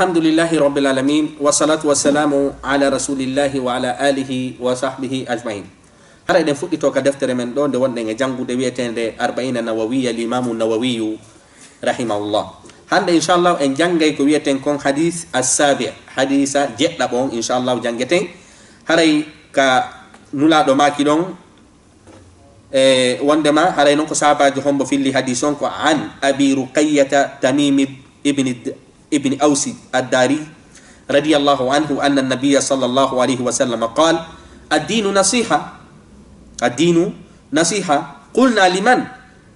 alhamdulillahi rabbil alamin wassalatu wassalamu ala rasulillahi wa ala alihi wa sahbihi ajmain. Hara eden fuɗɗito ka deftere men ɗo nde wonɗen e jangude wiyetende arba'ina nawawiya limamu nawawiyu rahimahullah. Hande inchallah en jangay ko wiyeten kon hadith as-sabi', hadisa jeɗɗaɓo on inchallah jangeten. Haray ka nulaɗo maki ɗon wondema haray noon ko sahabajo hombo filli hadis on ko an abi ruqayyata tamim ibn awsi ad-dari radiyallahu anhu anna an-nabiyya sallallahu alayhi wa sallam qala ad-dinu nasiha ad-dinu nasiha qulna liman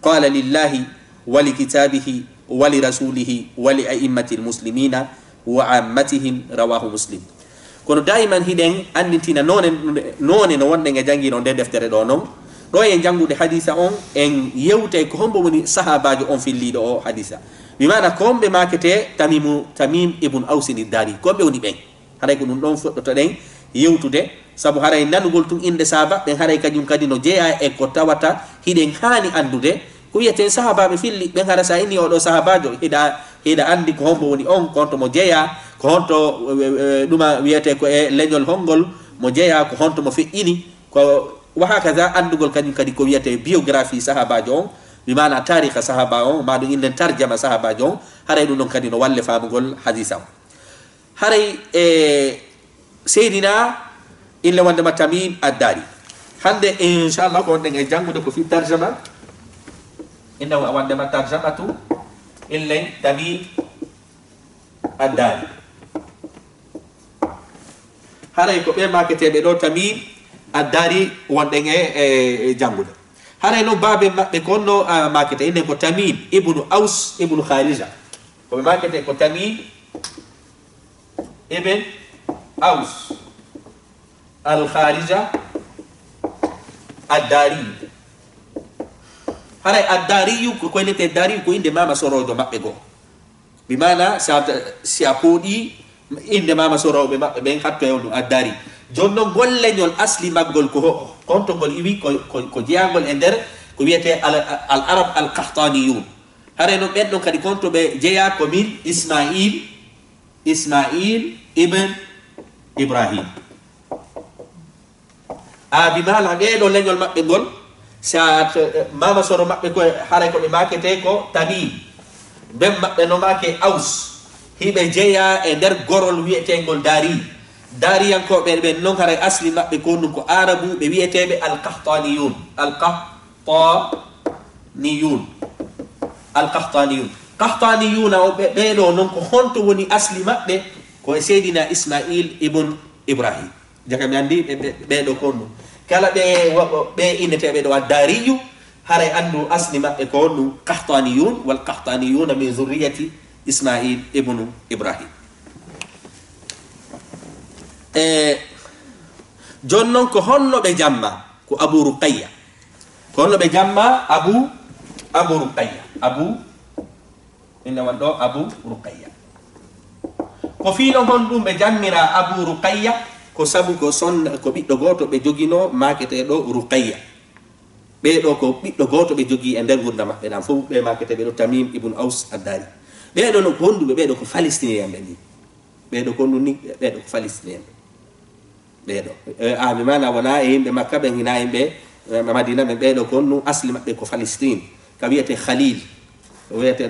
qala lillahi wa li kitabihi wa li rasulihi wa li a'immatil muslimina wa ammatihim rawahu muslim. Kono daiman hiɗen anditina none no wonɗen e jangino nde deftere ɗo noon ɗo en jangude hadisa on en yewtay ko hombo woni sahabajo on filliɗo o hadisa bimana ko homɓe makete tamim ibn awsin ad-dari ko ɓe woni ɓen. Haray ko ɗum ɗon foɗɗoto ɗen yewtude saabu haray nanugol tun inde sahaba ɓen haray kañum kadi no jeeya e ko tawata hiɗen hani andude ko wiyeten sahabaɓe filli ɓen hara sa inni oɗo sahabajo hiɗa andi ko hombo woni on ko honto mo jeeya ko honto ɗuma wiyete ko e leñol hongol mo jeeya ko honto mo feƴƴini ko wa hakaza andugol kañum kadi ko wiyete biographie sahabajo on bimana tariha sahaba on maɗum inden tarjama sahabajo on haray ɗum ɗon kadi no walle famugol hadisa on. Haray seydina ille wondema tamim ad-dari hande inchallah ko wonɗen e jangude ko fi tarjama inne wondema tarjamatu ille tamim ad-dari. Haray ko ɓe maketeɓe ɗo tamim ad-dari wonɗen e jangude. Haray no babe maɓɓe ko onno makete inde ko tamim ibnu aus ibnu kharija koɓe makete ko tamim ibn aus al kharija ad-dari. Haray ad-dariyu ko koynete dariyu ko inde mama sorojo maɓɓe goo bimana si a pooɗi inde mama soroɓe maɓɓe ɓen hatto e ɗum ad-dari. Jonno golleñol asli maggol ko konto ngol iwi ko jeyangol e nder ko wiyete al arab al qahtaniyun. Hare no ɓen ɗon kadi konto ɓe jeeya ko min ismail ibn ibrahim bimala ɓeɗo leñol maɓɓe ngol sa mama soro maɓɓe ko hare ko ɓe makete ko tamim ɓen maɓɓe no make aus hiɓe jeeya e nder gorol wiyetengol dariyankoɓe ɓen noon haray asli maɓɓe ko ɗum ko arabu ɓe wiyeteɓe alqahtaniyun qahtaniyuna o ɓeɗo noon ko honto woni asli maɓɓe ko seydina ismail ibn ibrahim jaka mi andi ɓeɗo ko ɗum kala ɓe inneteɓe ɗo ad-dariyu haray andu asli maɓɓe ko ɗum qahtaniyun wal qahtaniyuna min zurriyati ismail ibn ibrahim. Jon noon ko honno ɓe jamma ko abu ruqayya ko honno ɓe jamma abu ruqayya inne wan ɗo abu ruqayya ko fiino hon ɗum ɓe jammira abu ruqayya ko sabu ko ko ɓiɗɗo goto ɓe jogino maketeɗo ruqayya ɓeɗo ko ɓiɗɗo goto ɓe jogi e nder gurda maɓɓe ɗan fof ɓe maketeɓe ɗo tamim ibn aus ad-dari. Ɓeɗo no ko honduɓe ɓeɗo ko palestinienɓe ni ɓeɗo ko hondu ni ɓeɗo ko palestinienɓe ɓeɗo mi mana wona e yimɓe makka ɓen hina yimɓe madina ɓe ɓeɗo ko hondu asli maɓɓe ko palestine ka wiyete khalil ko wiyete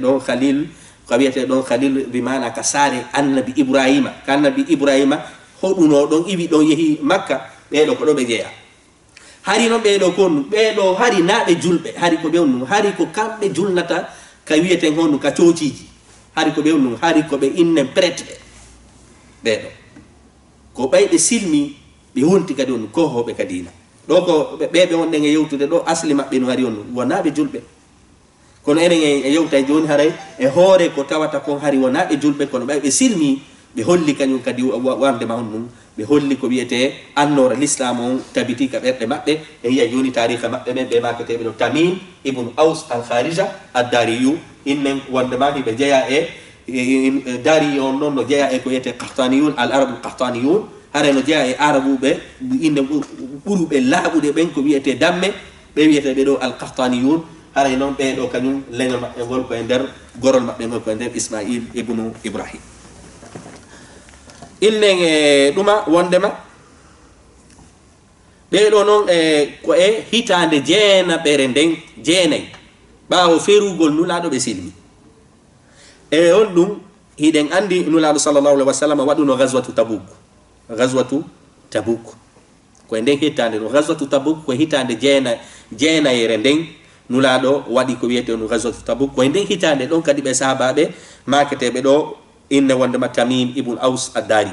ɗon khalil bimana ka saare annabi ibrahima ka annabi ibrahima hoɗuno ɗon iwi ɗon yeehi makka ɓeɗo ko ɗo ɓe jeeya. Hari noon ɓeɗo ko hondu ɓeɗo hari naɓe julɓe hari ko ɓewnu hari ko kamɓe julnata ka wiyeten hondu ka cociji hari ko ɓewnu hari ko ɓe innen prêtre ɓeɗo ko ɓayɓe silmi ɓe wonti kadi on ko hoɓe kadina ɗo ko ɓeɓe wonɗen e yewtude ɗo asli maɓɓe no hari on wonaɓe julɓe kono enen e yewta joni haray e hoore ko tawata kon hari wonaɓe julɓe kono ɓayɓe silmi ɓe holli kañum kadi wardema on ɗum ɓe holli ko wiyete annora l'islam on tabiti ka ɓerɗe maɓɓe e yiya joni tariha maɓɓe ɓen ɓe maketeɓe ɗo tamim ibn aus al kharija ad-dariyu innen wondema hiɓe jeeya e dari on noon no jeeya e ko wiyete qahtaniyun al arabu qahtaniyun hare no jeeya e arabuɓe inde ɓuruɓe laaɓuɗe ɓen ko wiyete damme ɓe wiyeteɓe ɗo al qahtaniyun haray noon ɓeɗo kañum leñol maɓɓe ngol koye nder gorol maɓɓe ngol koye nder ismail ibnu ibrahim. ilnen ɗuma wondema ɓeɗo noon ko hitande jeenaɓere nden jeenayi ɓawo ferugol nulaɗo ɓe silmi on ɗum hiɗen andi nulaɗo sallllahu alih wa sallam waɗuno gaswatu tabuk koye nden hittande ɗum gaswatu tabuk koye hitande jeenayere nden nulaɗo waɗi ko wiyete no gaswatu tabuk koye nden hitande ɗon kadi ɓe sahabaɓe maketeɓe ɗo inne wondema Tamim ibn Aus ad-Dari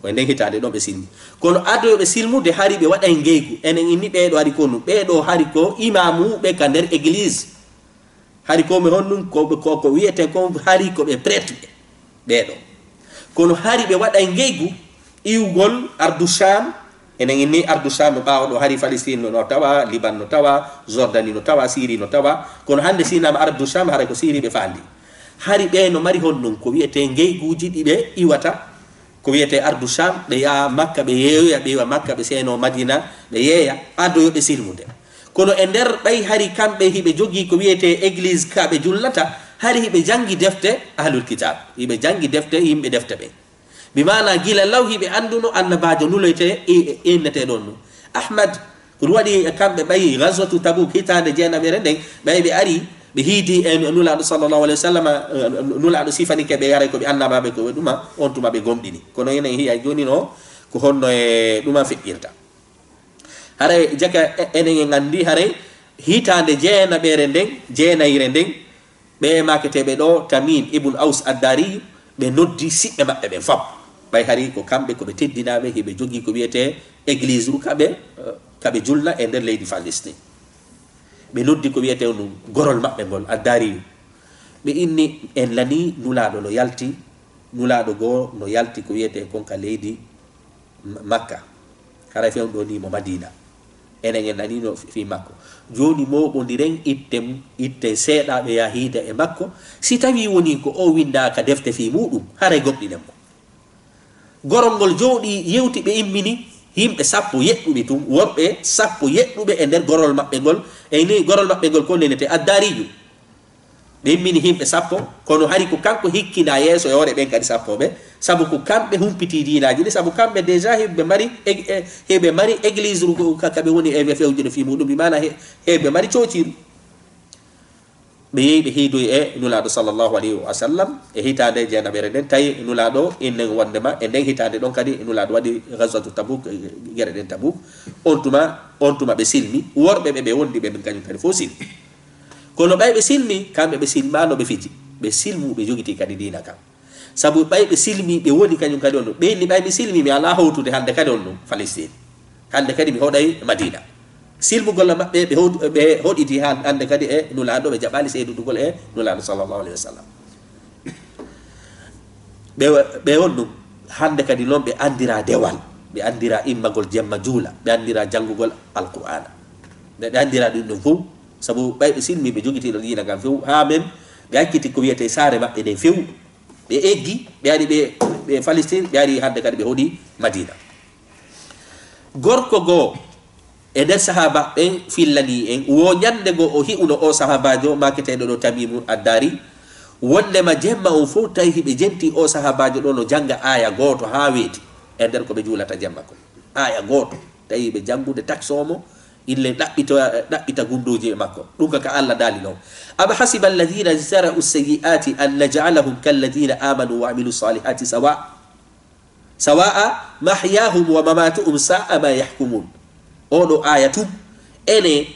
koye nden hitande ɗon ɓe silmi kono adoyoɓe silmude hari ɓe waɗay ngeygu enen inni ɓeɗo hari ko nu ɓeɗo hari ko imamuɓe ka nder église hari komi honnum ko wiyete ko hari koɓe prêtre ɓeɗo kono hari ɓe waɗay ngeygu iwgol ardu Sham enen inni ardu Sham no ɓawa ɗo hari Palestine no tawa Liban no tawa Jordanie no tawa Syrie no tawa kono hande sinama ardu Sham haray ko Syrie ɓe fandi hari ɓe no mari honɗum ko wiyete ngeyguji ɗi ɓe iwata ko wiyete ardu Sham ɓe yaha Makka ɓe yeeyoya ɓe yiwa Makka ɓe seno Madina ɓe yeeya adoyoɓe silmude kono e nder ɓay hari kamɓe hiɓe jogii ko wiyete église ka ɓe jullata hari hiɓe jangi defte ahlul kitab hiɓe jangi defte yimɓe defte ɓe bimana gila law hiɓe anduno annabajo nuloyte innete ɗon nu Ahmad ko ɗum waɗi kamɓe ɓayi gaswatu Tabuk hitande jeenaɓere nden ɓay ɓe ari ɓe hiidi e nulaɗo sallllahu alayhi wa sallam nulaɗo sifanike ɓe yaray koɓe annabaɓe koɓe ɗuma on tuma ɓe gomɗini kono enen hiya joni no ko honno e ɗuma feƴƴirta haray jaka enen en andi haray hitande jeenaɓere nden jeenayire nden ɓe maketeɓe ɗo Tamim ibn Aus ad-Dari ɓe noddi siɓɓe maɓɓe ɓen fam ɓay hari ko kamɓe koɓe teddinaɓe hiɓe jogui ko wiyete église ru kaɓe julna e nder leydi Palestine ɓe noddi ko wiyete no gorol maɓɓe ngol ad-Dari ɓe inni en lani nulaɗo no yalti nulaɗo goo no yalti ko wiyete konka leydi Makka haray fewn ɗo ni mo Madina enen en nanino fi makko joni moɓodiren itte seeɗaɓe ya hiida e makko si tawi woni ko o windaka defte fi muɗum haray gomɗinen mo gorol ngol jooɗi yewti ɓe immini yimɓe 10 yeɗɗuɓe tum worɓe 10 yeɗɗuɓe e nder gorol maɓɓe ngol e ni gorol maɓɓe ngol ko nenete ad-Dariju ɓe immini yimɓe 10 kono hari ko kanko hikkina yeeso e hoore ɓen kadi 10 ɓe sabu ko kamɓe humpiti dinaji ɗi sabu kamɓe déjà heɓe mari église ru kaɓe woni e fewjude fi muɗum bimana heɓe mari coociru ɓe yehi ɓe hiidoy e nulaɗo sallllahu alayhi wa sallam e hitande jeenaɓere nden tawi nulaɗo innen wondema e nden hitande ɗon kadi nulaɗo waɗi gaswatu Tabuk gueɗe ɗen Tabuk on tuma ɓe silmi worɓe ɓe wondi ɓe ɗum kañum kadi fof silmi kono ɓay ɓe silmi kamɓe ɓe silmano ɓe fiji ɓe silmu ɓe jogiti kadi dina kam sabu ɓay ɓe silmi ɓe woni kañum kadi on ɗum ɓe inni ɓay mi silmi mi ala hawtude hande kadi on ɗum Palestine hande kadi mi hoɗay Madina silmugol maɓɓe ɓe hoɗiti hande kadi e nulaɗo ɓe jaɓali seydudugol e nulaɗo sallllahu alayhi wa sallam ɓe on ɗum hande kadi noon ɓe andira dewal ɓe andira immagol jemma juula ɓe andira janngugol alqur'ana ɓe andira ɗum ɗum fof sabu ɓay ɓe silmi ɓe jogitiɗo dina kam few ha men ɓe hakkiti ko wiyete saare maɓɓe ɗen few ɓe eggi ɓe ari ɓe Palestine ɓe ari hande kadi ɓe hoɗi Madina gorko goo e nder sahaba ɓen fillani en wo ñande goo o hi'uno o sahabajo maketeɗo ɗo Tamimu ad-Dari wondema jemma on fof tawi hiɓe jenti o sahabajo ɗo no janga aya goto ha weeti e nder koɓe juulata jemma ko aya goto tawi ɓe jangude taxomo ille ɗaɓɓita gundoji e makko ɗum kaka Allah daali noon aba hasiba alladina jara'u sayyi'ati an naj'alahum kalladina amanu wa amilu salihati sawa'a mahyahum wa mamatuhum sa'a ma yahkumun oɗo aya tum ene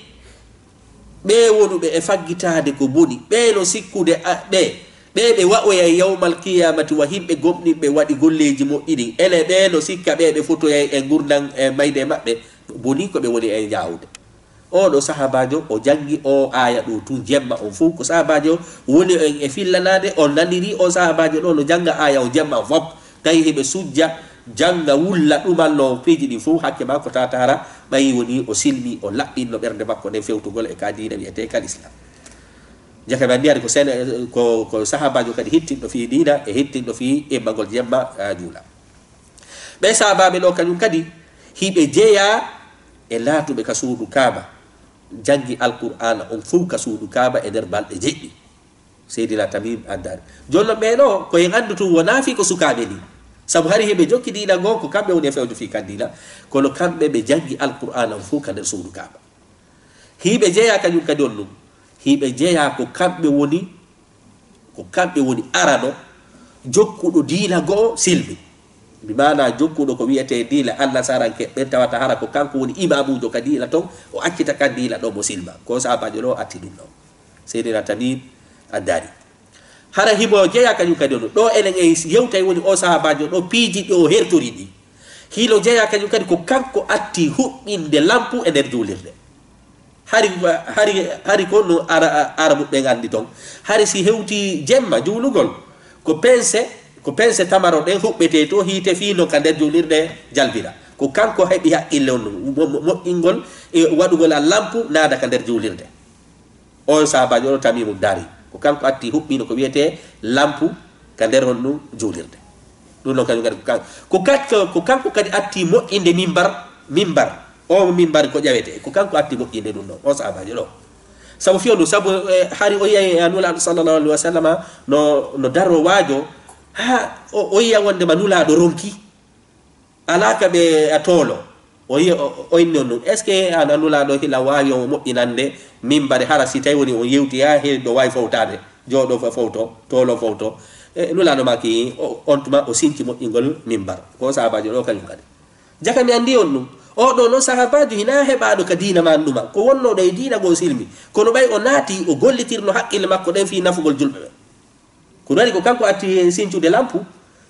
ɓe wonuɓe e faggitade ko boni ɓe no sikkude ɓe waoya yawmal qiyamati wa himɓe gomɗinɓe waɗi golleji moƴƴini ene ɓe no sikka ɓe fotoyay e gurdan e mayde maɓɓe boni ko ɓe woni e jawde oɗo sahabajo o jangi o aya ɗo tun jemma on fof ko sahabajo woni en e fillanade o naniri o sahabajo ɗo no janga aya o jemma fop tawi heɓe sujja janga wulla ɗumalno peeji ɗi fof hakke makko tatara ɓayi woni o silmi o laɓɓinno ɓernde makko nden fewtugol e ka dina wiyete kal islam jaka ɓe mbiyade ko sahabajo kadi hettinɗo fi dina e hettinɗo fi immagol jemma juula ɓe sahabaɓe ɗo kañum kadi hiɓe jeeya e laatuɓe ka suudu kaaba jangi alqur'ana on fof ka suudu kaaba e nder balɗe jeɗɗi seydina Tamim ad-Dari jonno ɓe ɗo koyen andu tum wona fi ko sukaɓe ni sabu hari hebe jokki diina go ko kambe woni fewde fi kandila kono kambe be jangi alqur'ana fu kande suudu kaaba hibe jeya kanyum kadi on dum hibe jeya ko kambe woni arano jokkudo diina go silbi bi mana jokkudo ko wiete diina Allah saranke be tawata hara ko kanko woni imamujo kadila ton o accita kadila do mo silba ko sabajo do atti dum do seydina Tamim ad-Dari hara hibo jeya kanyum kadi on do enen e yewtay woni o sahabajo do piiji do hertori di hilo jeya kanyum kadi ko kanko atti hubbinde lampu e der julirde hari ko no arabu be gandi ton hari si hewti jemma julugol ko pense tamaro den hubbete to hite fino ka der julirde jalbira ko kanko hebi haqqille on mo ingol e wadugol lampu nada ka der julirde on sahabajo Tamim ad-Dari ko kanko atti hubbino ko wiete lampu ka der honno julirde dum no kanyum ko kanko kadi atti mo inde mimbar o mimbar ko jawete ko kanko atti mo inde dum no o sahabajo do sabu fiolu sabu hari o yayi anula sallallahu alaihi wasallam no daro wajo ha o yiya wonde manula do ronki alaka be atolo o yiya o inni on est ce que anula do hila wawi o mo'inande mimbare hara si tay woni o yewti ha he do wawi fawtade jodo fawto tolo fawto nula do maki on tuma o sinti mo'ingol mimbar ko sahabajo do kanyum kadi jaka mi andi on dum o do no sahabajo hina hebaado ka diina manduma ko wonno do diina go silmi kono bay o naati o gollitirno haqqille makko den fi nafugol julbe ko nari ko kanko atti sintude lampu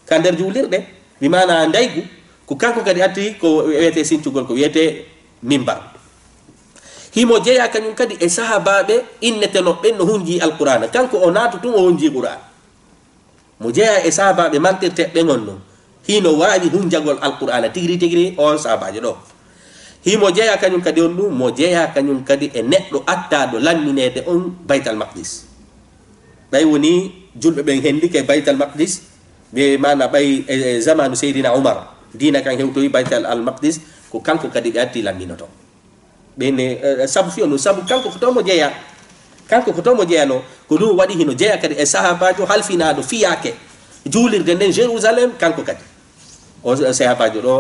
ka der julirde bi mana ndaygu ko kanko kadi atti ko wiyete sintugol ko wiyete mimbar himo jeya kanyum kadi e sahababe innete no ben no hunji alqur'ana kanko o naatu tun o hunji qur'an mo jeya e sahababe mantirte be ngonno hino waawi hunjagol alqur'ana tigri on sahabajo do himo jeya kanyum kadi on dum mo jeya kanyum kadi e neddo atta do lamminede on Baitul Maqdis bay woni julbe ben hendike Baitul Maqdis be mana bay zamanu Seydina Umar diina kan hewtoyi Baitul Maqdis ko kanko kadi be atti lamminoto bene sabu fionu sabu kanko ko to mo jeya no ko dum wadi hino jeya kadi e sahabajo halfinado fiyake julirde nden Jerusalem kanko kadi o sahabajo do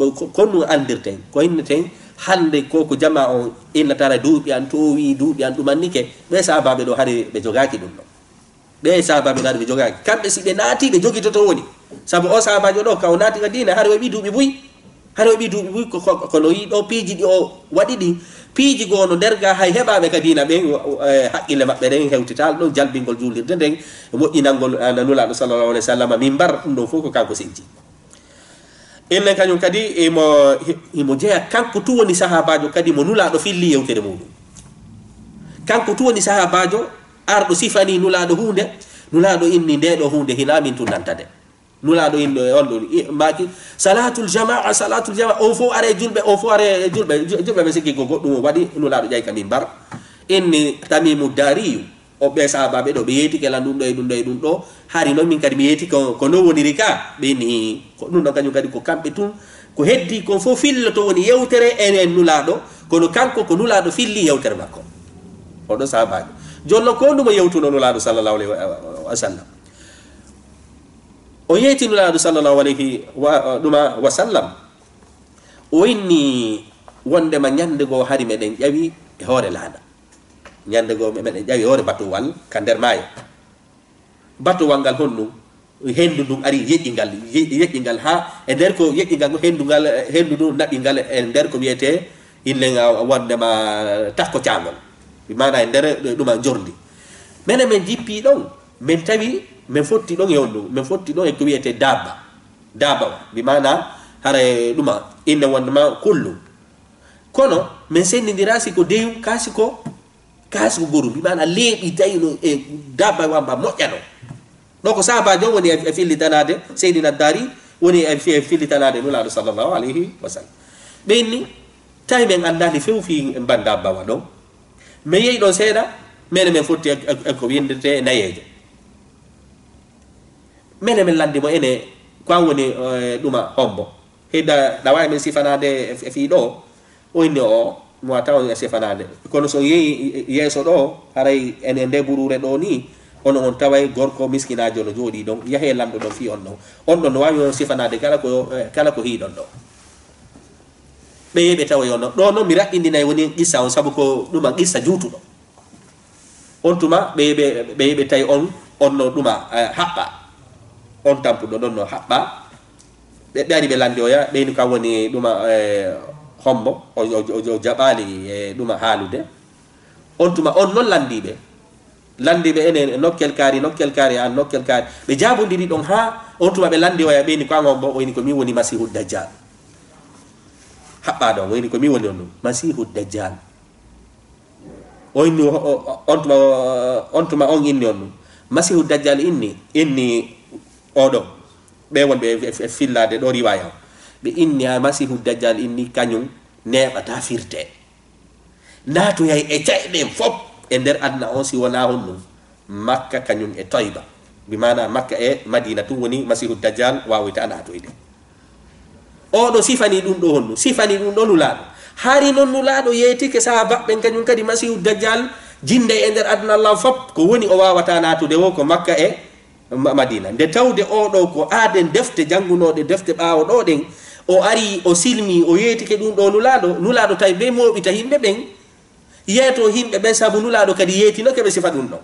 ko no andirten ko inneten hande ko jama on inna tara duubi an to wi duubi an dumannike be sahababe do hari be jogaki dum no be sahababe do be jogaki kambe si be naati be jogi to woni sabu o sahabajo do ka o naati ga diina hari wabi duubi buy ko no yi do piiji di o wadi di piiji go no derga hay hebabe ka diina be haqqille mabbe den hewtital do jalbingol julirde den mo inangol nula sallallahu alaihi wasallam mimbar dum foko kanko sinji enen kanyum kadi mo jeya kanko tu woni sahabajo kadi mo nula do filli yewtere mudum kanko tu woni sahabajo ardo sifani nula do hunde nula do inni de do hunde hinamin tun nantade nula do indo on do maki salatul jamaa o fo are julbe be sikki go goddum wadi nula do jay kam mimbar inni Tamim ad-Dari o be sahababe do be yeti kala dum do hari no min kadi mi yeti ko no woni rika be ni ko dum do kanyum kadi ko kambe tun ko heddi ko fo fillo to woni yewtere en nula do kono kanko ko nula do filli yewtere makko o do sahabajo jonno ko dum yewtuno nula do sallallahu alaihi wasallam o yeti nula do sallallahu alaihi wasallam o inni wonde ma nyande go hari meden jawi e hore laada nyande go meden jawi hore batuwal ka der maayo batuwal ngal honno hendu dum ari yejjingal ha e der ko yejjingal hendu dum nabingal e der ko wiete illenga wonde ma takko tiangol bi mana e der dum jordi menen men jippi don men tawi men fotti don yondu men fotti don e ko wiete daba bi mana hare duma inne wonde ma kullu kono men sendidirasi ko deyu kasi ko goru bi mana lebi tayno e daba wamba mojjano do ko sahabajo woni e fillitanade Seydina ad-Dari woni e fillitanade nula sallallahu alaihi wasallam benni tay men andali fewfi banda bawa do me yeyi don seeda men fotti ko windete nayeje men landi mo ene kwa woni duma hombo heda da way men sifanade fi do o inde o mo taw e sifanade kono so yeyi yeso do haray ene nde burure do ni on taway gorko miskinajo no jodi don yahe lamdo don fi on don wawi on sifanade kala ko hiidon do be yebe taw yono do no mi rabbindinay woni qissa on sabu ko duma qissa juutudo on tuma be yebe tay on no duma habba on tampudo don no habba be dari be landi o ya be ni ka woni duma hombo o jabali duma halude on tuma on non landibe ene nokkel kaari an nokkel kaari be jabondiri don ha on tuma be landi o ya be ni ka ngombo o ni ko mi woni masihud dajjal habba do woni ko mi woni on masihud dajjal on tuma on inni on masihud dajjal inni odo be wonbe fillade do riwaya be inni masihud dajjal inni kanyum nebata firte nato yai e jayde fop e der adna on si wala honno makka kanyum e toyba bi mana makka e madina tu woni masihud dajjal wawita nato ide o do sifani dum do honno sifani dum do nulaado hari non nulaado yetike sahaba ben kanyum kadi masihud dajjal jinde e der adna allah fop ko woni o wawata natude wo ko makka e madina nde tawde o do ko aaden defte jangunode defte baawo do den o ari o silmi o yetike dum do nulaado tay be mobita himbe ben yeto himbe ben sabu nulaado kadi yetino kebe sifa dum do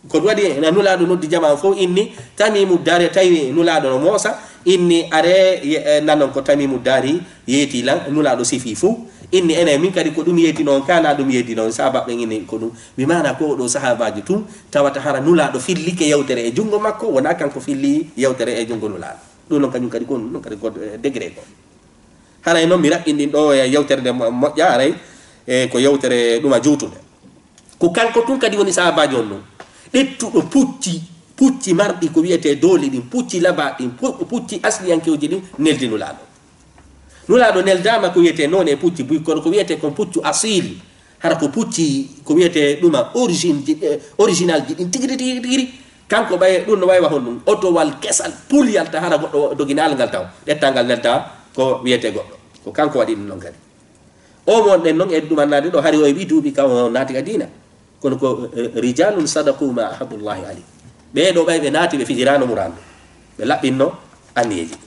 ko wadi na nulaado noddi jama fo inni tamimu dare tawi nulaado no mosa inni are nanon ko tamimu dari yeti lan nulaado sifi fu inni ene min kadi ko dum yeti non kana dum yeti non sahaba ben inni ko dum mi mana ko do sahabaji tum tawata hara nulaado fillike yewtere e jungo makko wona kanko filli yewtere e jungo nulaado dum non kanyum kadi ko non kadi ko degré ko hara non mi rabbindin do yewtere de mojja aray e ko yewtere duma juutude ko kanko tum kadi woni sahabaji on non dettudo pucci mardi ko wiete doli din pucci laba din pucci asliyankewji din neldi nulaado neldama ko wiete non e pucci buy ko wiete ko puccu asil hara ko pucci ko wiete duma original di din tigiri kanko bay dum no way wa honnum auto wal kesal pul yalta hara goddo doginal ngal taw dettangal nelta ko wiete goddo ko kanko wadi non kadi o mon den non e dumannade do hari o wi duubi ka naati ka dina kono ko rijalun sadaqu ma ahabullahi ali be do bay be naati be fijirano murando be labbinno anneji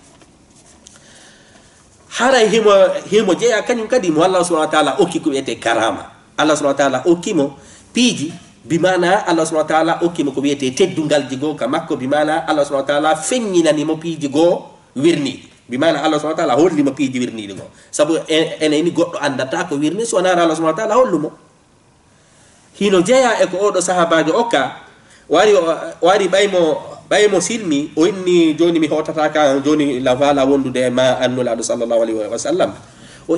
haray himo jeya kanyum kadi mo Allah subhanahu wa ta'ala okki ko wiete karama Allah subhanahu wa ta'ala okkimo piiji bimana Allah subhanahu wa ta'ala okkimo ko wiete teddungal jigo ka makko bimana Allah subhanahu wa ta'ala fennyinani mo piiji go wirni bimana Allah subhanahu wa ta'ala holli mo piiji wirni go sabu ene ni goddo andata ko wirni so na Allah subhanahu wa ta'ala hollumo hino jeya e ko odo sahabajo okka wari baymo silmi o inni joni mi hotata ka joni la vala wondude ma annulado sallallahu alaihi wasallam o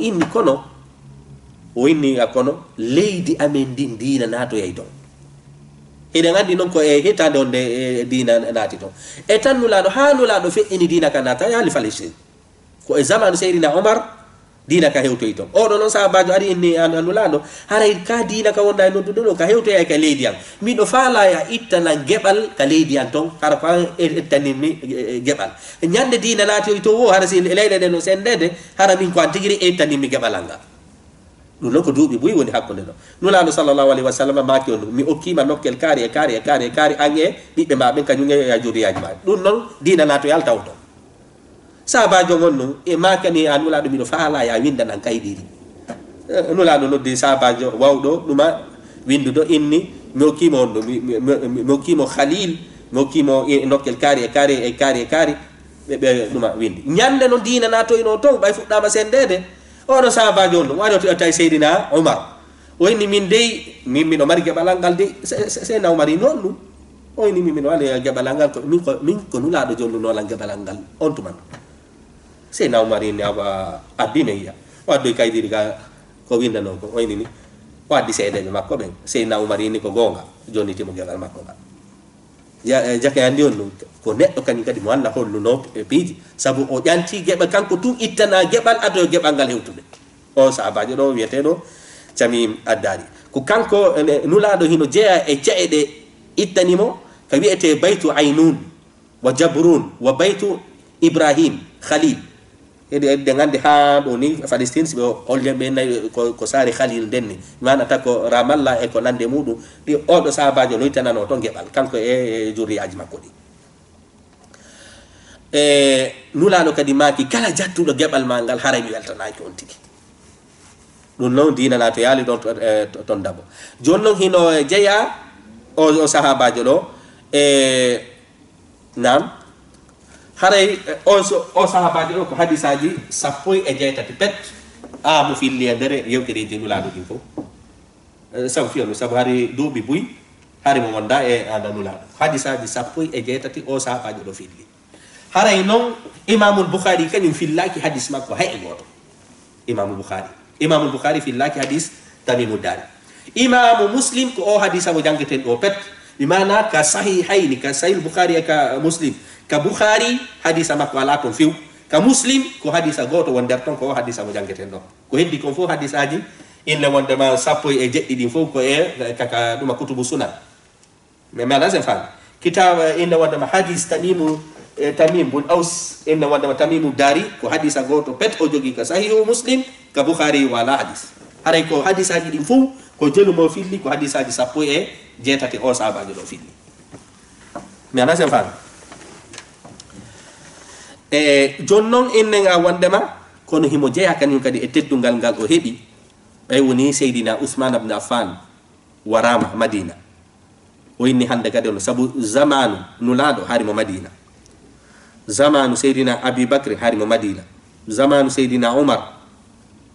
inni akono leydi amen din dina nato yey don eden andi non ko e hetande onde dina naati ton e tannulado hanulado fe ini dina ka nata yali falisi ko e zaman sayyidina Umar dina ka hewtoy ton o do non sahabajo ari inni annulado haray ka dina ka wonda no dudo ka hewtoy ka leydi am mi do faala ya ittana gebal ka leydi am ton har ko ettanimi gebal nyande dina naati to wo har si leyde de no sendede hara min ko antigiri ettanimi gebal anga dum ko duubi buy woni hakkunde do nulado sallallahu alaihi wasallam ma ki on mi okkima nokkel kaari ange bibbe ma ben kanyum ya jodiyaji ma dum non dina naati yal tawto sahabajo gonno e makani anulado mi do faala ya winda nan kaydiri nulado noddi sahabajo wawdo duma windudo inni mi okkimo on mi okkimo khalil mi okkimo nokkel kaari be duma windi nyande no dina nato ino ton bay fuddama sendede odo sahabajo on wado tay sayidina Umar o inni min dey min no mari gebalangal de se na Umar non dum o inni min wala gebalangal ko min ko nulado jonno no lan gebalangal on tuman se na Umar ni aba adine ya wado kaydiri ga ko winda non ko o inni ni wadi seede makko ben se na Umar ni ko gonga joni timo gebal makko ba jake andi on ko neddo kany kadi mo alla hollu no piiji sabu o janti gebal kanko tum ittana gebal ado gebal ngal hewtude o sahabajo do wiete do Tamim ad-Dari ko kanko nulado hino jeya e ceede ittanimo ka wiete baytu aynun wa jabrun wa baytu Ibrahim Khalil de ngande ha do ni Palestine be olje be nay ko sare Khalil denni mana tako Ramallah e ko nande mudum di odo sahabajo no tanano to gebal kanko e juriyaaji makko di nulano kadi maki kala jattudo gebal mangal haray mi weltanaki on tigi dun non dina la to yali don ton dabo jonnon hino jeya o sahabajo do nam haray o sahabajo do ko hadisaji sappoy e jeytati pet mo filli e ndere yewtere de nulado din fo sabu fiyo sabu hari duubi buy hari mo wonda e nulado hadisaji sappoy e jeytati o sahabajo do filli haray non imamul bukhari kanyum fillaki hadis makko hay goto imamul bukhari fillaki hadis tamimud dari imam muslim ko o hadisa mo jangeten do pet bimana ka sahihaini ka sahih bukhari ka muslim ka bukhari hadisa makko ala ton fiw ka muslim ko hadisa goto won der ton ko hadisa mo jangeten do ko heddi ko fo hadisaji inna wonde ma sappo e jeddi din fo ko e kaka duma kutubu sunan mais malazem fan kitab inna wonde ma hadis tamim bun aus inna wonde ma tamimu dari ko hadisa goto pet o jogi ka sahih muslim ka bukhari wala hadis haray ko hadisaji din fo ko jelu mo filli ko hadisaji sappo e jetati o sahabajo do filli malazem fan jonnon innenga wandema kono himo jeya kanyum kadi e teddungal ngal o hebi woni Seydina Usman ibn Affan warama Madina o inni hande kadi on sabu zamanu nulado harimo Madina zamanu Seydina Abi Bakr harimo Madina zamanu Seydina Umar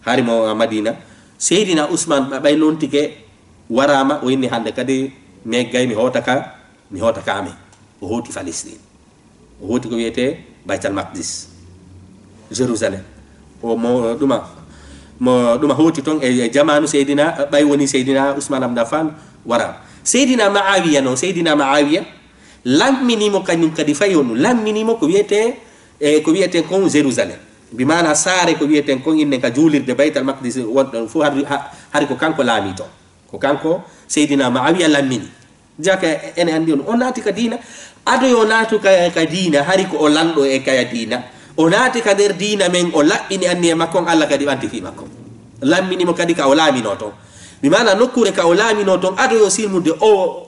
harimo Madina Seydina Usman bay lontike warama o inni hande kadi meggay mi hota ka ame o hoti Palestine o hoti ko wiyete Baitul Maqdis Jerusalem o mo duma hoti ton e jamanu Seydina bay woni Seydina Usman ibn Affan wara Seydina Muawiya lamminimo kanyum kadi fayonu lamminimo ko wiyete kon Jerusalem bimana sare ko wiyete kon inne ka julirde Baitul Maqdis won fu hari ko kanko laami to ko kanko Seydina Muawiya lammini jaka ene andi on nati ka dina ado yo natu ka dina hari ko o lando e kaya dina o nati ka der dina men o labbini anni makon Allah kadi wanti fi makko lammini mo kadi ka o laamino ton bi mana nokkure ka o laamino ton ado yo silmude o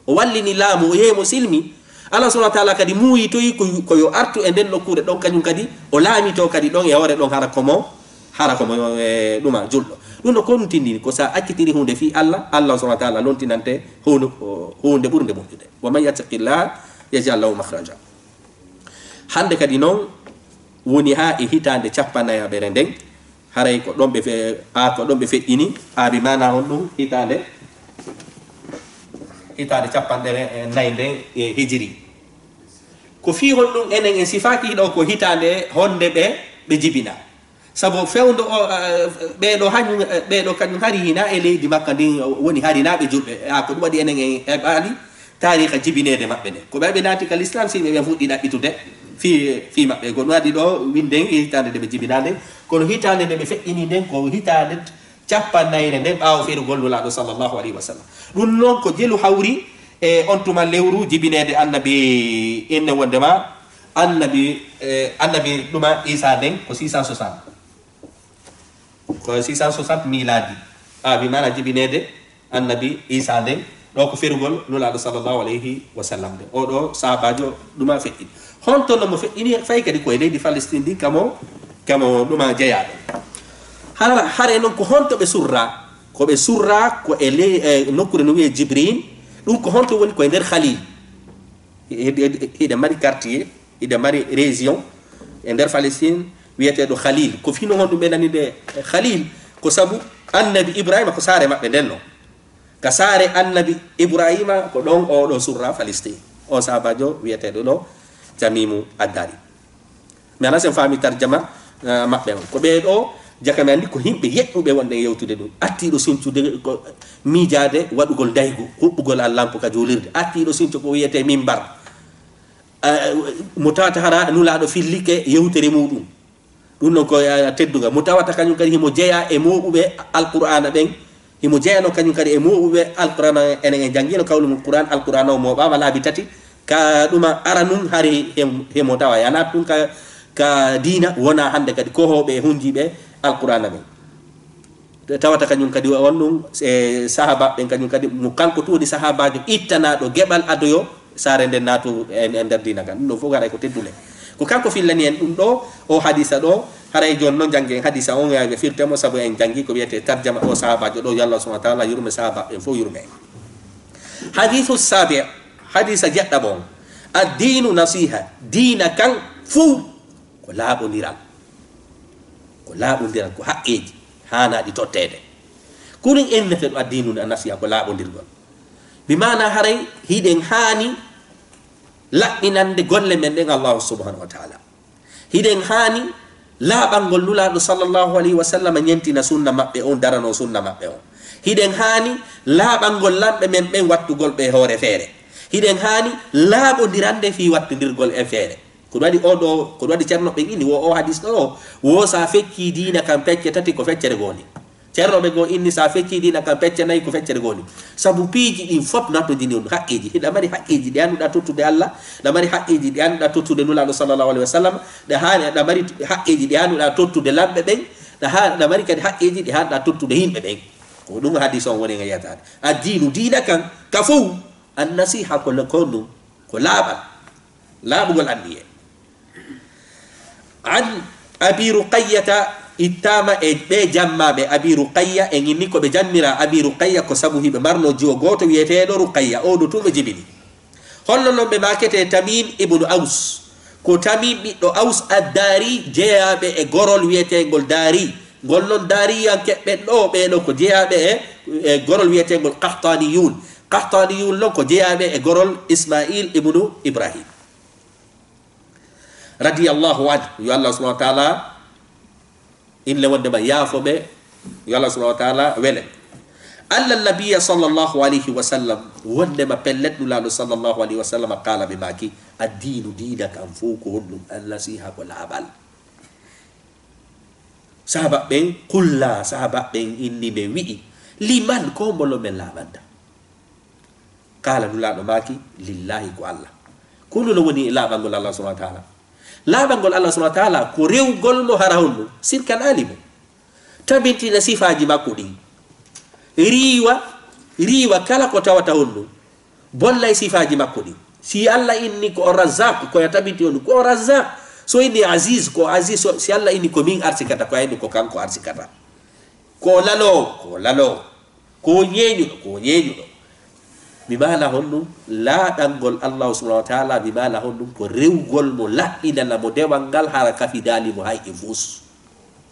wallini laamu o yemo silmi Allah subhanahu wa ta'ala kadi muyi to ko yo artu e den nokkure don kanyum kadi o laamito kadi don e hore don hara ko mo duma juldo dum no kontini ko sa akkitiri hunde fi Allah subhanahu wa ta'ala lontinante hunde burde mudde wa man yattaqillah yaj'al lahu makhraja hande kadi non woni ha e hitande cappanaya bere den haray ko dombe feddini abi mana on dum hitande cappandere nayde e hijri ko fi hon dum enen en sifaki do ko hitande honde be jibina sabo fewndo be do kanyum hari hina e leydi makka din woni hari nabe julbe ko dum wadi enen e bali tarikha jibinede mabbe de ko be nati kal islam si be fuddi dabbitude fi mabbe ko wadi do winden hitande de be jibinade kono hitande de be feddini den ko hitande cappannayre den baawo feeru gollula do sallallahu alaihi wasallam dum non ko jelu hawri e on tuma lewru jibinede annabi enne wondema annabi duma Isa den ko 660 miladi bi mana jibinede annabi Isa den do ko ferugol nulaado sallallahu alaihi wasallam de o do sahabajo duma fetti honto no mo fettini fay kadi ko e leydi Palestine di kamo duma jeyaado hare non ko honto be surra ko e nokkure no wiye Jibril dum ko honto woni ko e der Khalil ide mari quartier ide mari région e der Palestine wiyete do Khalil ko fino hon dum be nani de Khalil ko sabu annabi Ibrahima ko sare mabbe denno ka sare annabi Ibrahima ko don o do surra Palestine o sabajo wiyete do Tamimu ad-Dari mi ana sen fami tarjama mabbe ko be do jakame andi ko himbe yeddube wonde yewtude dum atti do sintude ko miijaade wadugol daygu hubbugol allampo ka julirde atti do sinto ko wiyete mimbar mutata hara nulaado fillike yewtere mudum dum non ko tedduga mutawata kanyum kadi himo jeya e mobube alqur'ana den himo jeya no kanyum kadi e mobube alqur'ana enen jangino kawlum qur'an alqur'ana o mo baba labi tati ka duma aranum hari hemo tawa yana tun ka ka dina wona hande kadi ko hoɓe hunjiɓe alqur'ana ɓen tawata kañum kadi on ɗum e sahaba ɓen kañum kadi mo kanko tuwoni sahabajo ittanaɗo geɓal adoyo sare nden naatu e nder dina kan ɗum ɗo fof haray ko teddule ko kanko fillani en ɗum ɗo o hadisa ɗo haray joni noon jangge en hadisa on yaɓe firtemo saabu en jangi ko wiyete tarjama o sahabajo ɗo yo Allah subhanahu wa ta'ala yurme sahaba ɓen fof yurme en hadithu sabi hadisa jeɗɗaɓo on addinu nasiha dina kan fuu ko laaɓodiral ko haqqeji hanaɗi tottede kunin ennete ɗo addinu nasiha ko laaɓodirgol bimana haray hiɗen haani laɓɓinande golle men ɗen allahu subhanahu wa ta'ala hiɗen haani laaɓalngol nulaɗo sallllahu alayhi wa sallam ñentina sunna maɓɓe on darano sunna maɓɓe on hiɗen haani laaɓalngol lamɓe men ɓen wattugol ɓe hoore feere hiɗen haani laaɓodirande fi wattodirgol e feere ko waɗi oɗo ko waɗi ceerno ɓen inni wo o hadis ɗo wo sa fecci dina kam pecce tati ko feccere goni ceernoɓe goo inni sa fecci dina kam pecce nayyi ko feccere goni saabu piiji ɗin fof nattodini on haqqeji hiɗa mari haqqeji ɗi annduɗa tottude Allah ɗa mari haqqeji ɗi annduɗa tottude nulaɗo sallllahu alayhi wa sallam ɗa mari haqqeji ɗi annduɗa tottude lamɓe ɓen ɗa mari kadi haqqeji ɗi annduɗa tottude yimɓe ɓen ko ɗum hadis on woni e yiyatade addinu dina kan ka fof annasiha ko ɗum ko laaɓugol andiye an abi ruqayyata ittama e ɓe jammaɓe abi ruqayya en inni koɓe jammira abi ruqayya ko sabu hiɓe marno jiwo goto wiyeteɗo ruqayya oɗo tuɓe jibini holno noon ɓe makete tamim ibnu aus ko tamim ɓiɗɗo aus addari jeeyaɓe e gorol wiyetegol dari ngol noon dariyankeɓɓen ɗo ɓeɗo ko jeeyaɓe e gorol wiyetegol qahtaniyun noon ko jeeyaɓe e gorol ismail ibnu ibrahim radiyallahu anhu yo Allah subhanahu wa ta'ala inle wondema yaafoɓe yo Allah subhanahu wa ta'ala wele allah nabiya sallllahu alayhi wa sallam wondema pellet nulaɗo sallllahu alayhi wa sallam qala ɓe maki addinu dina kam fof ko honɗum annasiha ko laaɓal sahaba ɓen kulla sahaba ɓen inni ɓe wi'i liman ko mbolo men laaɓanta kala nulaɗo maki lillahi ko Allah kununo woni laaɓalngol Allah subhanahu wa ta'ala laaɓalngol Allah subhanahu wa ta'ala ko rewgol mo hara honɗum sirkanali mo tabintina sifaji makko ɗin riiwa kala ko tawata honɗum bollay sifaji makko ɗin si Allah inni ko razak koya tabinti honɗum ko razak so inni aziz ko aziz si Allah inni ko min arsikata ko ayni ko kanko arsikata ko lalowo ko ñeeñuɗo bimala honɗum laaɗalngol Allah subhanahu wa ta'ala bimala honɗum ko rewgol mo laɓɓinana mo dewal ngal hara kafidalimo hay e fus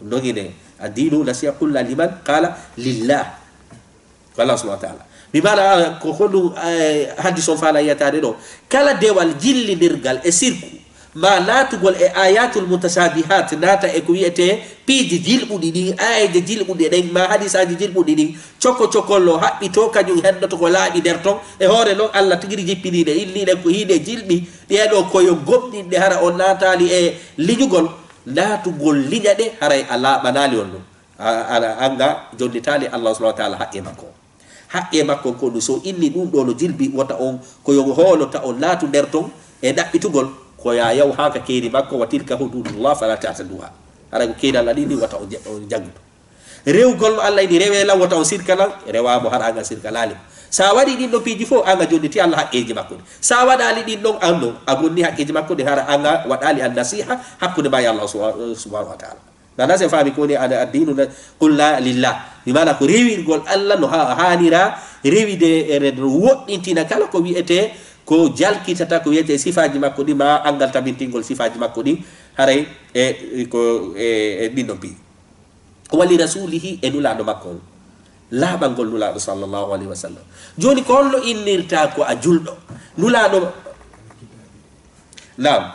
dogine addinu nasiha kulla liman qala lillah ko Allah subhanahu wa ta'ala bimala ko honɗum hadis on faala yiyatade ɗo kala dewal jillidirgal e sirku ma naatugol e ayatul mutasabihat naata e ko wiyete piiji jilɓuɗi ɗin ayeje jilɓuɗi ɗen ma hadisaji jilɓuɗi ɗin cokkollo haɓɓito kañum hendoto ko laaɓi nder ton e hoore noon Allah tigiri jippiniɗe illiɗen ko hiide jilɓi ɗeɗo koyo gomɗinɗe hara on naatali e liñugol naatugol liña ɗe haray a laaɓanali on ɗum anga jonnitali Allah subhanahu wa ta'ala haqqe makko ko ɗum so inni ɗum ɗo no jilbi wota on koyo hoolota on naatu nder ton e ɗaɓɓitugol ko ya yaw haka keeri makko wa tilka hududullah fala ta'taduha ara ko keeri Allah ɗiɗi wata on jaggudo rewgol Allah ini rewe lan wata on sirkalan rewamo har anga sirkalali sa waɗi ɗin ɗon piiji fof anga jonniti Allah haqqeji makko ɗi sa waɗali ɗin ɗon an ɗon a bonni haqqeji makko ɗi hara anga waɗali an nasiha hakkude ma ya Allah subhanahu wa ta'ala nana sen faami ko woni addinu qulla lillah bimana ko rewirgol Allah no hanira rewide e woɗɗintina kala ko wiyete ko jalkitata ko wiyete sifaji makko ɗi ma angal tabintingol sifaji makko ɗi haray e ɗin ɗon piiji wali rasulihi e nulaɗo makko on laaɓalngol nulaɗo sallllahu alayhi wa sallam joni ko holno innirta ko a julɗo nulaɗo nam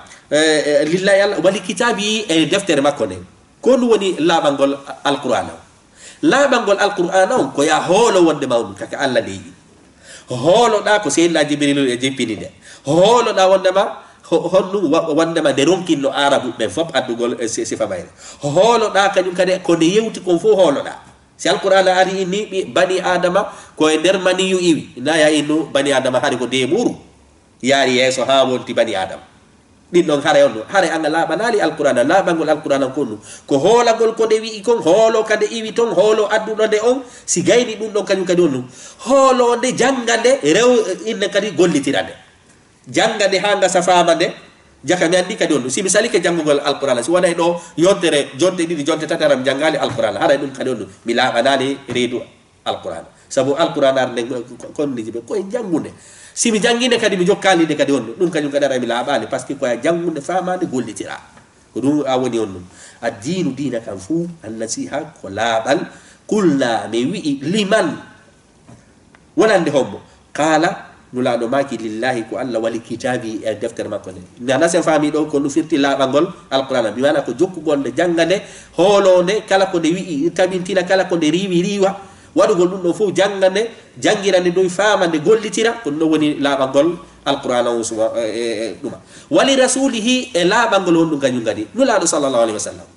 lillahi Allah wali kitabi e deftere makko nden ko ɗum woni laaɓalngol alqur'ana o laaɓalngol alqur'ana on ko ya hoolo wonde mawɗum kaka Allah leydi hooloɗa ko seydina jibril e jippini nde hooloɗa wondema honɗum wondema nde ronkinno arabu ɓen fof addugol sifa mayre hooloɗa kañum kadi ko nde yewti kon fof hooloɗa si alqur'ana ari inni ɓi bani adama koye nder maniyu iwi naya innu bani adama hari ko demuru yaari yeeso ha wonti bani adama din non hare on hare anga labanali alqur'ana labangol alqur'ana konno ko holagol ko de wi kon holo kade iwi ton holo addudo de on si gayni dum don kanyum kadi on holo de jangande rew inne kadi gollitirade jangande hanga safamande jaka mi andi kadi on si misali ke jangugol alqur'ana si wonay do yontere jonte didi jonte tataram jangali alqur'ana hare dum kadi on mi labanali reedu alqur'ana sabu alqur'ana arde konni jibe ko jangunde si mi jangine kadi mi jokkali de kadi on dum kanyum kadi ara mi labani parce que ko ya jangunde famande gollitira ko dum a woni on dum ad-dinu dina kan fu an-nasiha ko labal qulna mi wi liman wonande hombo qala nulaɗo maki lillahi ko Allah wali kitabi e deftere makko nde nana sen faami ɗo ko ndu firti laaɓangol alqur'ana mi wana ko jokkugol nde jangande hoolonde kala ko nde wi'i tabintina kala ko nde riwi riwa waɗugol ɗum ɗo fof jangande jangirande doy famande gollitira ko ɗum ɗo woni laaɓangol alqur'ana o suma ɗuma wali rasulihi e laaɓangol won ɗum kañum kadi nulaɗo sallllahu alayhi wa sallam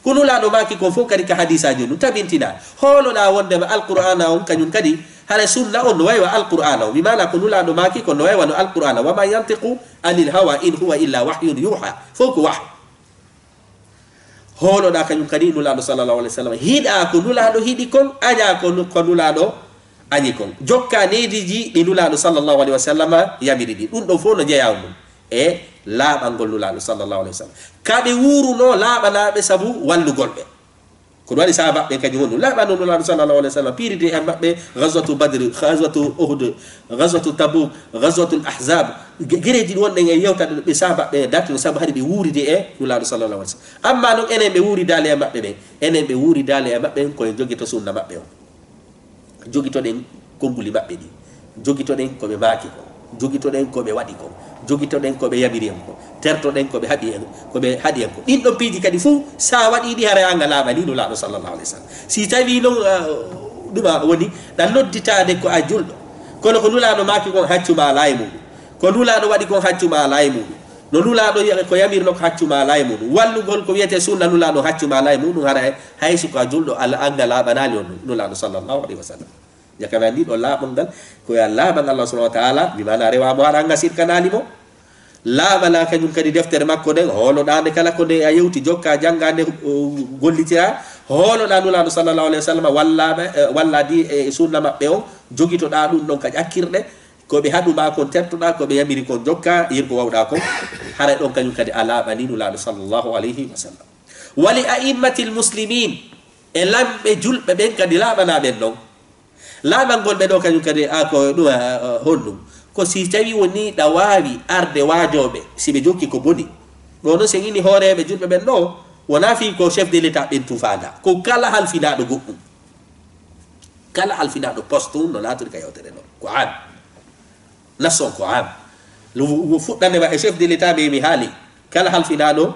ko nulaɗo maki kon fof kadi ka hadisaji ɗum tabintina hooloɗa wondema alqur'ana on kañum kadi hara sunna on no waywa alqur'ana o bimana ko nulaɗo maki ko no waywa no alqur'ana wama yantiqu anil hawa in huwa illa wahyun yuha fof ko wahyu hooloɗa kañum kadi nulaɗo sallllahu alih w sallam hiiɗa ko nulaɗo hiiɗi kon aña ko nulaɗo añi kon jokka nediji ɗi nulaɗo sallllahu alih wa sallam yamiri ɗi ɗum ɗo fof no jeeya on ɗum e laaɓangol nulaɗo sallllahu alih wa sallam kaɓe wuruno laaɓanaɓe saabu wallugolɓe ko waɗi sahaba ɓe kañum woni laaɓano nulaɗo sallllahu alih wa sallam piride e maɓɓe gazwatu badre gazwatu uhud gazwatu tabouk gazwatu l ahzab guereji ɗi wonɗen e yewtade ɓe sahaba ɓe dartino saabu haɗi ɓe wuuride e nulaɗo sallllahu alih wa sallam amma noon enen ɓe wuuridale e maɓɓe ɓe enen ɓe wuuridale e maɓɓe koye joguito sunna maɓɓe o joguitoɗen konnguli maɓɓe ɗi joguitoɗen koɓe maaki ko joguitoɗen koɓe waɗi ko joguitoɗen koɓe yamiri en ko tertoɗen koɓe haɓi en koɓe haɗi en ko ɗin ɗon piiji kadi fuu sa waɗiɗi hara anga laaɓani nulaɗo sallllahu alih w sallam si tawi noon ɗuma woni ɗan nodditade ko a julɗo kono ko nulaɗo maki kon haccuma ala e muɗum ko nulaɗo waɗi kon haccuma ala e muɗum no nulaɗo ko yamirno ko haccuma ala e muɗum wallugol ko wiyete sunna nulaɗo haccuma ala e muɗum hara hayso ko a julɗo ala anga laaɓanali on nulaɗo sallllahu alih wa sallam jakame andi ɗo laaɓol ngal koya laaɓan allah subahana wa taala mimana rewamo haɗa anga sirkanali mo laaɓana kañum kadi deftere makko nden hooloɗande kala ko nde a yewti jokka janggande gollitira hooloɗa nulaɗo sallllahu alih wa sallam walladi e sunna maɓɓe o jogitoɗa ɗum ɗon ka ƴakkirɗe koɓe haɗuma kon tertoɗa koɓe yamiri kon jokka yirko wawɗa kon haray ɗon kañum kadi a laaɓani nulaɗo sallllahu alayhi wa sallam wali a'immati lmuslimin e lamɓe julɓe ɓen kadi laaɓanaɓen ɗon laaɓangol ɓe ɗo kañum kadi a ko ɗum honɗum ko si tawi woni ɗa wawi arde waajoɓe si ɓe jokki ko boni ɗo noon sen ini hooreɓe julɓe ɓen ɗo wona fi ko chef de l'état ɓen tufada ko kala halfinaɗo goɗɗum kala halfinaɗo poste um no latori ka yewtere ɗo ko an nasson ko an fuɗɗanema e chef de l'état ɓe mi haali kala halfinaɗo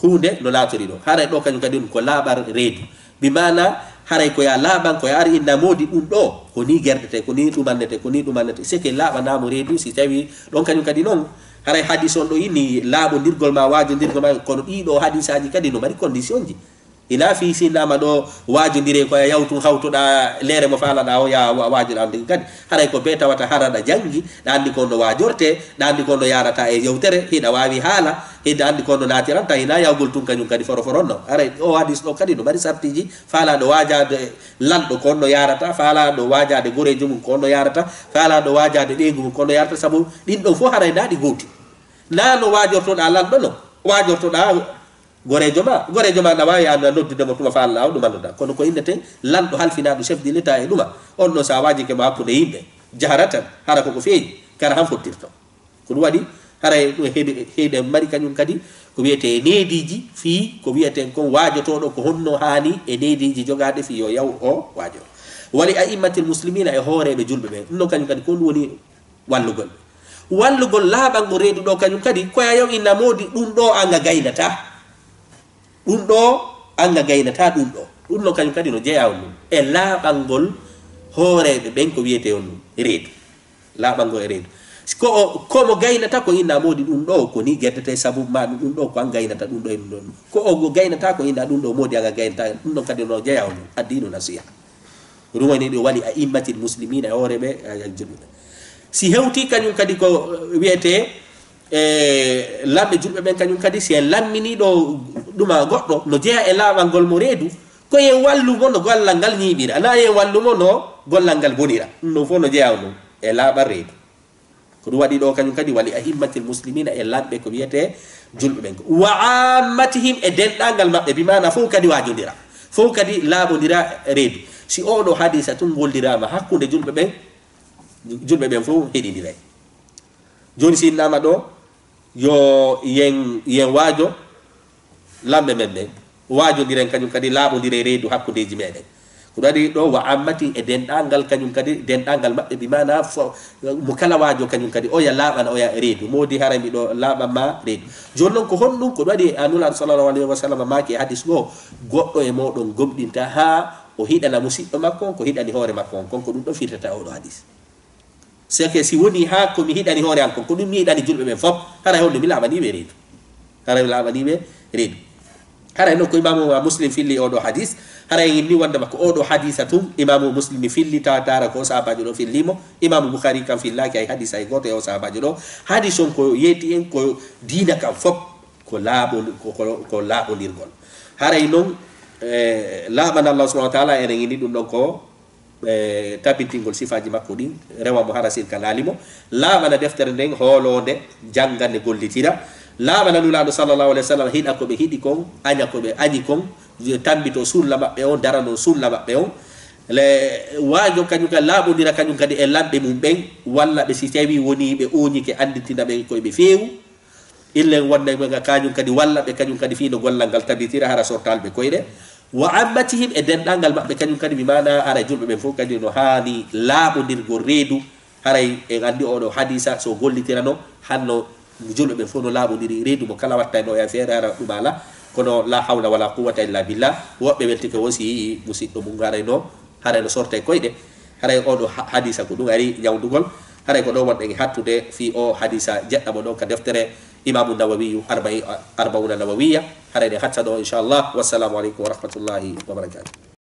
hunde no latori ɗo haray ɗo kañum kadi ko laaɓar reedu bimana haray ko ya laaɓan ko ya ari inna moodi ɗum ɗo ko ni gerdete ko ni ɗumannete ko ni ɗumannete seke laaɓanamo reedu si tawi ɗon kañum kadi noon haray hadis on ɗo inni laaɓodirgol ma waajodirgol ma kono ɗiɗo hadisaji kadi no mari condition ji ina fi sinnama ɗo waajodire koye yawtum hawtuɗa leere mo faalaɗa o ya waajoɗa ndigi kadi haray ko be tawata haraɗa janggi ɗa andi kon no waajorte ɗa andi kon no yarata e yewtere hiɗa wawi haala hidda andi kon no natiranta hina yawgol tun kañum kadi foroforonno haray o hadis ɗo kadi no mari sartiji faalaɗo waajade lanɗo kon no yarata faalaɗo waajade gorejo mum kon no yarata faalaɗo waajade ɗeygu mum kon no yarata saabu ɗin ɗon fof haray naɗi gooti na no waajortoɗa lanɗo no waajortoɗa gorejo ma na wawi anda noddudemo tuma faala o ɗum anduɗa kono ko innete lanɗo halfinaɗo chef de l'état e ɗuma on ɗo sa waji ke mo hakkude yimɓe jaharatan hara koko feeñi kara han fottirto ko ɗum waɗi haray ɗum heeɗe mari kañum kadi ko wiyete neediji fi ko wiyeten kon waajotoɗo ko honno haani e neediji jogaɗe fi yo yaw o waajo wali a'immatil muslimina e hooreɓe julɓe ɓe ɗum ɗon kañum kadi ko ɗum woni wallugol laaɓango reedu ɗo kañum kadi koya yaw inna moodi ɗum ɗo anga gaynata ɗum ɗo anga gaynata ɗum ɗo ɗum ɗo kañum kadi no jeeya on ɗum e laaɓangol hooreɓe ɓen ko wiyete on ɗum reedu laaɓango e reedu komo gaynata ko inna moodi ɗum ɗo ko ni gerdete sabu ma ɗum ɗo ko an gaynata ɗum ɗo e ɗum ɗon ko o gaynata ko inna ɗum ɗo moodi anga gaynata ɗum ɗon kadi no jeeya on ɗum addinu nasiha ɗum woni ɗo waɗi a immatil muslimina e hooreɓe julɓe si hewti kañum kadi ko wiyete lamɓe julɓe ɓen kañum kadi si en lammini ɗo ɗuma goɗɗo no jeeya e laaɓal ngol mo reedu ko yen wallumo no gollal ngal ñiiɓira ana yen wallumo no gollal ngal bonira ɗum ɗon fof no jeeyaw ɗum e laaɓal reedu ko ɗum waɗi ɗo kañum kadi wali ahimmatil muslimina e lamɓe ko wiyete julɓe ɓen wa ammatihim e denɗangal maɓɓe bimana fof kadi wajodira fof kadi laaɓodira reedu si oɗo hadisa tun goldirama hakkude julɓe ɓen fof heɗidiray joni si innama ɗo yo yen waajo lamɓe men ɓen waajodiren kañum kadi laaɓodire reedu hakkudeji meɗen ko waɗi ɗo wa ammati e denɗangal kañum kadi denɗangal maɓɓe bimana mo kala waajo kañum kadi oya laaɓana oya reedu modi hara mbiɗo laaɓanma reedu joni noon ko honɗum ko waɗi anulaɗo sallallahu alayhi wa sallam maaki e hadis ɗo goɗɗo e moɗon gomɗinta ha o hiɗana musidɗo makko on ko hiɗani hoore makko on konko ɗum ɗo firtata oɗo hadis seke si woni ha komi hiɗani hoore an kon ko ɗum mi yiɗani julɓe ɓen fof haray honɗum mi laaɓaniɓe reedu haray mi laaɓaniɓe reedu haray noon ko imamu muslim filli oɗo hadis haray ni wonde makko oɗo hadisa tum imamu muslim filli tawatara ko sahabajo ɗo fillimo imamu boukhari kam fillaki ay hadis ay goto e o sahabajo ɗo hadis on ko yeeti en ko diina kam fof ko laaɓodirgol haray noon laaɓana allah subahana wa taala enen ini ɗum ɗon ko tabintingol sifaji makko ɗin rewamo hara sirka laalimo laaɓana deftere nden hoolode janggande gollitira laaɓana nulaɗo sallllahu alih wa sallam hiɗa koɓe hiɗi kon aña koɓe añi kon tambito sulla maɓɓe on darano sulla maɓɓe on le waajo kañum kadi laaɓodira kañum kadi e lamɓe mum ɓen walla ɓe si tawi woni ɓe oñike anditina ɓe koyeɓe feewu illen wonnaga kañum kadi walla ɓe kañum kadi fino gollal ngal tabitira hara sortalɓe koyɗe wa ammatihim e denɗangal maɓɓe kañum kadi mi mana haray julɓe ɓen fof kadi no haani laaɓodirgo reedu haray en andi oɗo hadisa so gollitirano hanno julɓe ɓen fof no laaɓodiri reedu mo kala watta no ya feere hara ɗumala kono la hawla wala quwata illa billah woɓɓe weltike wo si yii musidɗo mum harayno harayno sorta e koyɗe haray oɗo hadisa ko ɗum ari ñawdugol haray ko ɗo wonɗen hattude fi o hadisa jeɗɗamo ɗon ka deftere imamu nawawiyu arbauna nawawiya haray ɗe hatta ɗo inchallah wassalamu aleykum wa rahmatullahi wa barakatuh